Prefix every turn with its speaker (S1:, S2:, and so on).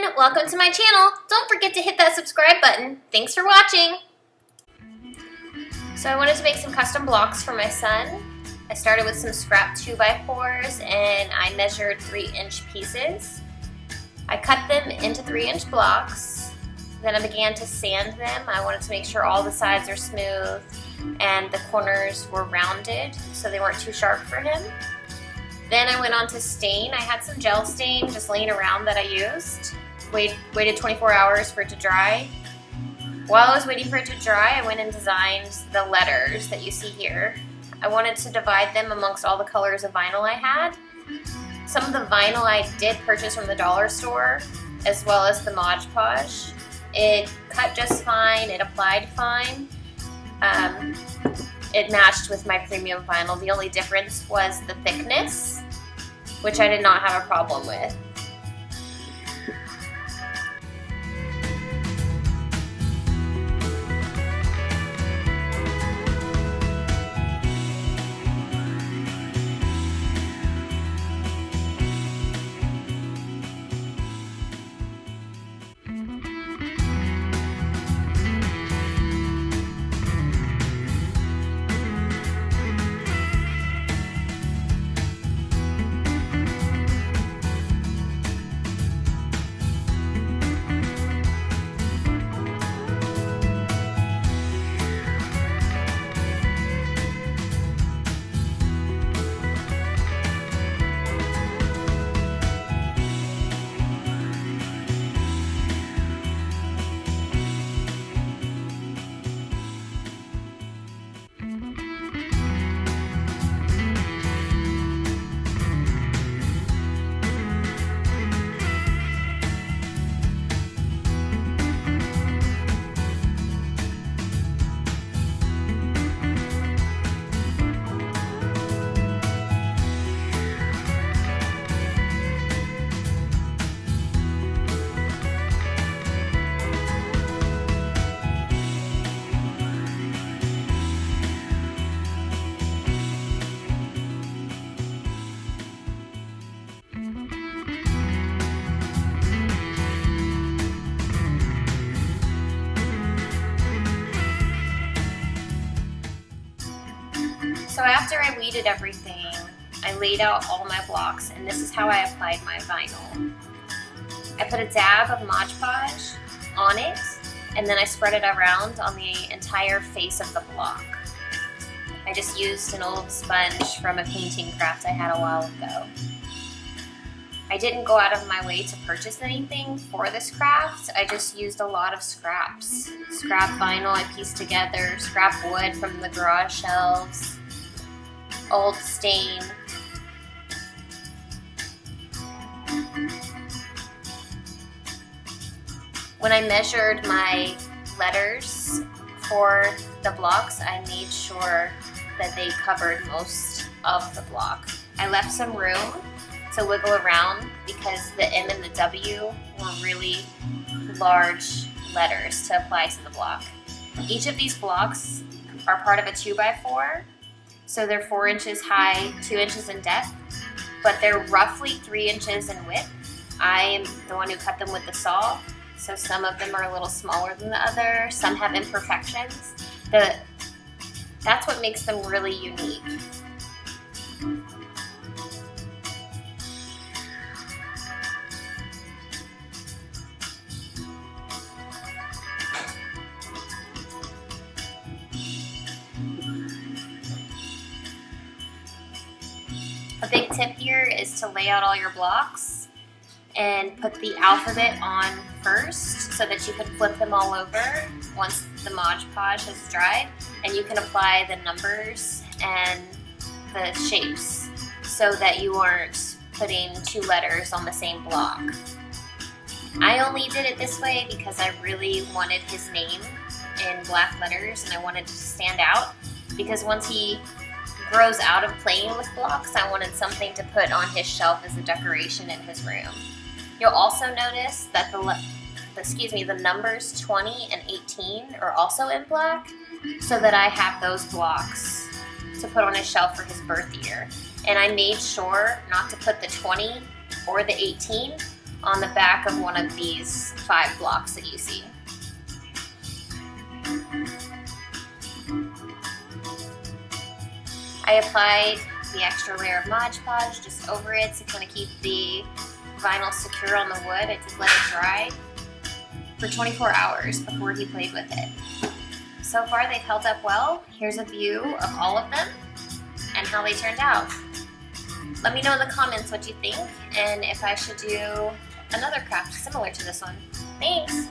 S1: everyone! Welcome to my channel. Don't forget to hit that subscribe button. Thanks for watching! So I wanted to make some custom blocks for my son. I started with some scrap 2x4s and I measured 3-inch pieces. I cut them into 3-inch blocks. Then I began to sand them. I wanted to make sure all the sides are smooth and the corners were rounded so they weren't too sharp for him. Then I went on to stain. I had some gel stain just laying around that I used. Waited 24 hours for it to dry. While I was waiting for it to dry, I went and designed the letters that you see here. I wanted to divide them amongst all the colors of vinyl I had. Some of the vinyl I did purchase from the dollar store, as well as the podge. It cut just fine, it applied fine. It matched with my premium vinyl. The only difference was the thickness, which I did not have a problem with. So after I weeded everything, I laid out all my blocks, and this is how I applied my vinyl. I put a dab of Mod Podge on it, and then I spread it around on the entire face of the block. I just used an old sponge from a painting craft I had a while ago. I didn't go out of my way to purchase anything for this craft. I just used a lot of scraps. Scrap vinyl I pieced together, scrap wood from the garage shelves, old stain. When I measured my letters for the blocks, I made sure that they covered most of the block. I left some room to wiggle around because the M and the W were really large letters to apply to the block. Each of these blocks are part of a 2x4, so they're 4 inches high, 2 inches in depth, but they're roughly 3 inches in width. I am the one who cut them with the saw, so some of them are a little smaller than the other, some have imperfections. That's what makes them really unique. A big tip here is to lay out all your blocks and put the alphabet on first so that you can flip them all over once the Mod Podge has dried, and you can apply the numbers and the shapes so that you aren't putting 2 letters on the same block. I only did it this way because I really wanted his name in black letters and I wanted to stand out, because once he grows out of playing with blocks, I wanted something to put on his shelf as a decoration in his room. You'll also notice that the numbers 20 and 18 are also in black, so that I have those blocks to put on his shelf for his birth year. And I made sure not to put the 20 or the 18 on the back of one of these 5 blocks that you see. I applied the extra layer of Mod Podge just over it to kind of keep the vinyl secure on the wood. I just let it dry for 24 hours before he played with it. So far they've held up well. Here's a view of all of them and how they turned out. Let me know in the comments what you think and if I should do another craft similar to this one. Thanks!